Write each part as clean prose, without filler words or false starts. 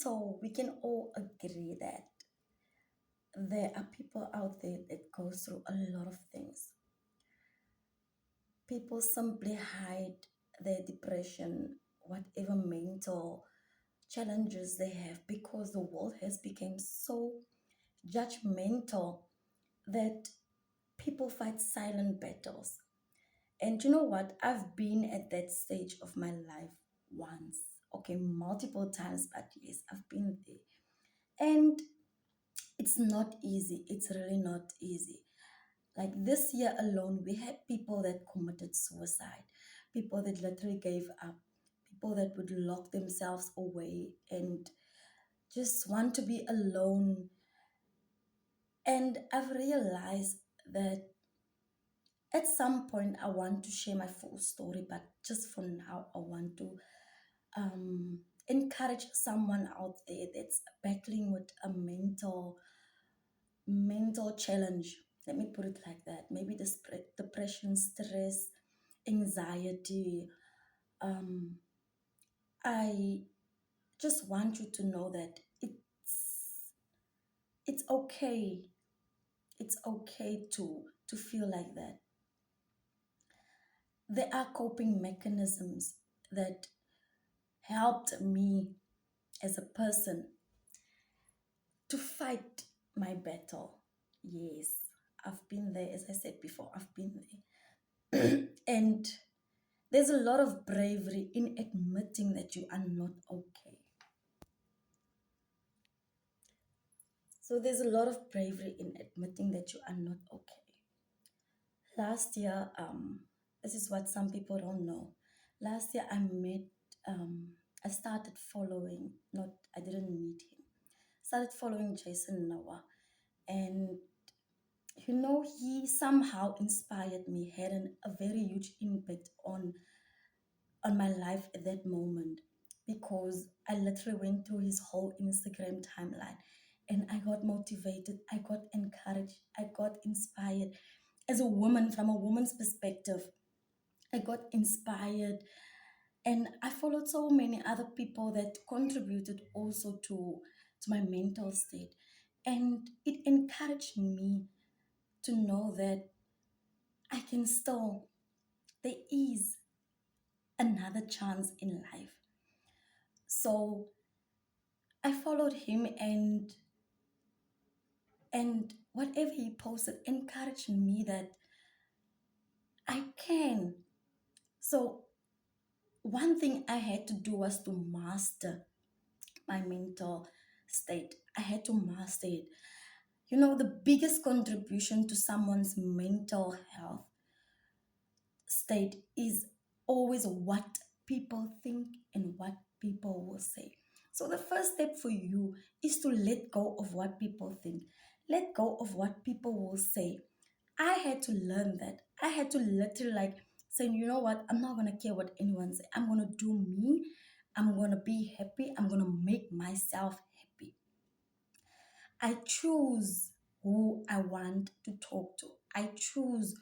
So we can all agree that there are people out there that go through a lot of things. People simply hide their depression, whatever mental challenges they have, because the world has become so judgmental that people fight silent battles. And you know what? I've been at that stage of my life once, okay, multiple times, but yes, I've been there. And it's not easy. It's really not easy. Like this year alone, we had people that committed suicide, people that literally gave up, people that would lock themselves away and just want to be alone. And I've realized that at some point I want to share my full story, but just for now, I want to um, encourage someone out there that's battling with a mental challenge. Let me put it like that. Maybe the depression, stress, anxiety. Um, I just want you to know that it's okay. It's okay to feel like that. There are coping mechanisms that helped me as a person to fight my battle. Yes, I've been there, as I said before, I've been there. And there's a lot of bravery in admitting that you are not okay. So there's a lot of bravery in admitting that you are not okay. Last year, this is what some people don't know. Last year, I started following, not, I didn't meet him. Started following Jason Noah. And he somehow inspired me, had a very huge impact on my life at that moment, because I literally went through his whole Instagram timeline and I got motivated, I got encouraged, I got inspired. As a woman, from a woman's perspective, I got inspired, and I followed so many other people that contributed also to my mental state. And it encouraged me to know that I can still, there is another chance in life. So I followed him, and whatever he posted encouraged me that I can. So one thing I had to do was to master my mental state. I had to master it. The biggest contribution to someone's mental health state is always what people think and what people will say. So the first step for you is to let go of what people think. Let go of what people will say. I had to learn that. I had to literally like say, you know what, I'm not gonna care what anyone say. I'm gonna do me. I'm gonna be happy. I'm gonna make myself happy. I choose who I want to talk to. I choose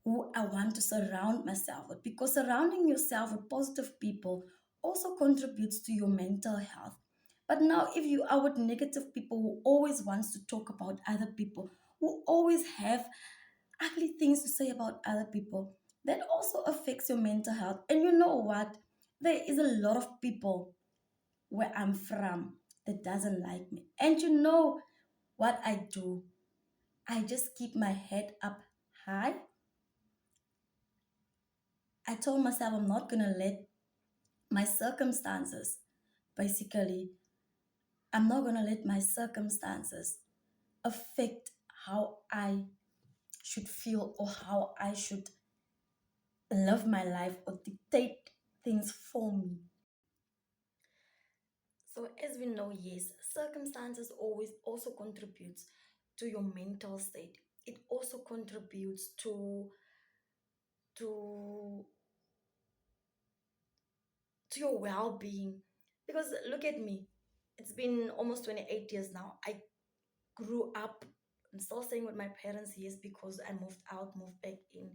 who I want to surround myself with, because surrounding yourself with positive people also contributes to your mental health. But now, if you are with negative people who always wants to talk about other people, who always have ugly things to say about other people, that also affects your mental health. And you know what? There is a lot of people where I'm from that doesn't like me. And you know what I do? I just keep my head up high. I told myself I'm not going to let my circumstances, basically, I'm not going to let my circumstances affect how I should feel or how I should live my life or dictate things for me. So as we know, yes, circumstances always also contributes to your mental state. It also contributes to to your well-being. Because look at me, it's been almost 28 years now. I grew up, I'm still staying with my parents, yes, because I moved out, moved back in.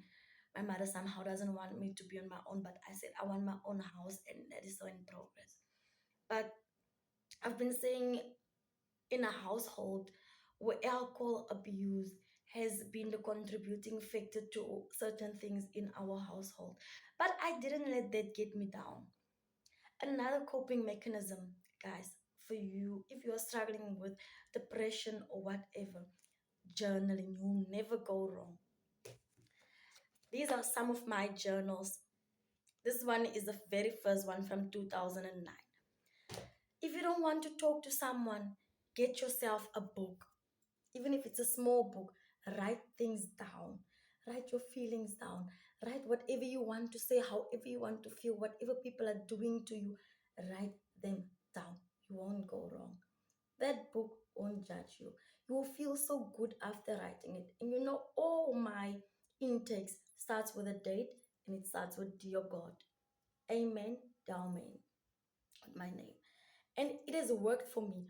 My mother somehow doesn't want me to be on my own, but I said I want my own house, and that is still in progress. But I've been saying, in a household where alcohol abuse has been the contributing factor to certain things in our household. But I didn't let that get me down. Another coping mechanism, guys, for you, if you're struggling with depression or whatever, journaling, you'll never go wrong. These are some of my journals. This one is the very first one from 2009. If you don't want to talk to someone, get yourself a book. Even if it's a small book, write things down. Write your feelings down. Write whatever you want to say, however you want to feel, whatever people are doing to you, write them down. You won't go wrong. That book won't judge you. You will feel so good after writing it. And you know, all my intakes starts with a date and it starts with Dear God. Amen, Dalmain, my name. And it has worked for me.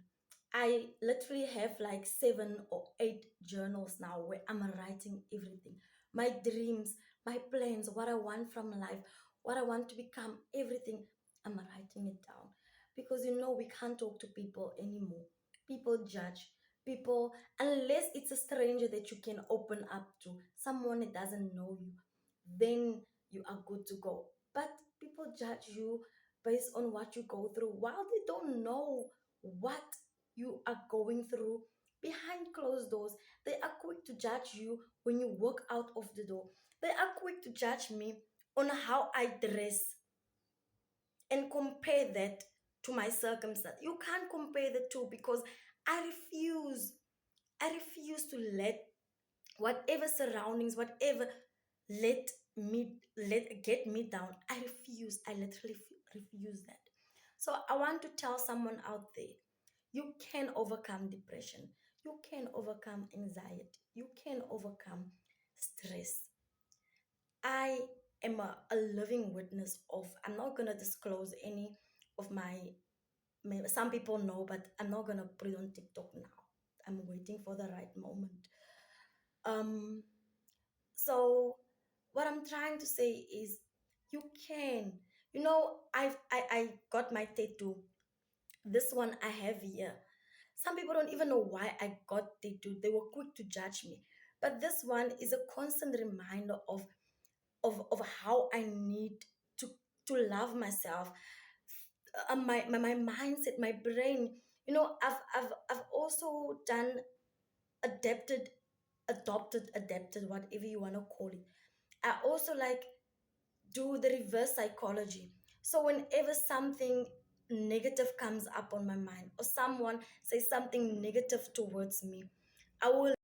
I literally have like 7 or 8 journals now where I'm writing everything, my dreams, my plans, what I want from life, what I want to become, everything. I'm writing it down because you know we can't talk to people anymore. People judge. People, unless it's a stranger that you can open up to, someone that doesn't know you, then you are good to go. But people judge you based on what you go through while they don't know what you are going through behind closed doors. They are quick to judge you when you walk out of the door. They are quick to judge me on how I dress and compare that to my circumstance. You can't compare the two because I refuse. I refuse to let whatever surroundings, whatever let let get me down. I refuse. I literally refuse that. So I want to tell someone out there, you can overcome depression, you can overcome anxiety, you can overcome stress. I am a living witness of, I'm not going to disclose any of some people know, but I'm not going to put it on TikTok now. I'm waiting for the right moment. um so what I'm trying to say is, you can, I got my tattoo. This one I have here. Some people don't even know why I got tattooed. They were quick to judge me. But this one is a constant reminder of how I need to love myself. My mindset, my brain. I've also done adapted, adopted, whatever you want to call it. I also like do the reverse psychology. So whenever something negative comes up on my mind or someone says something negative towards me, I will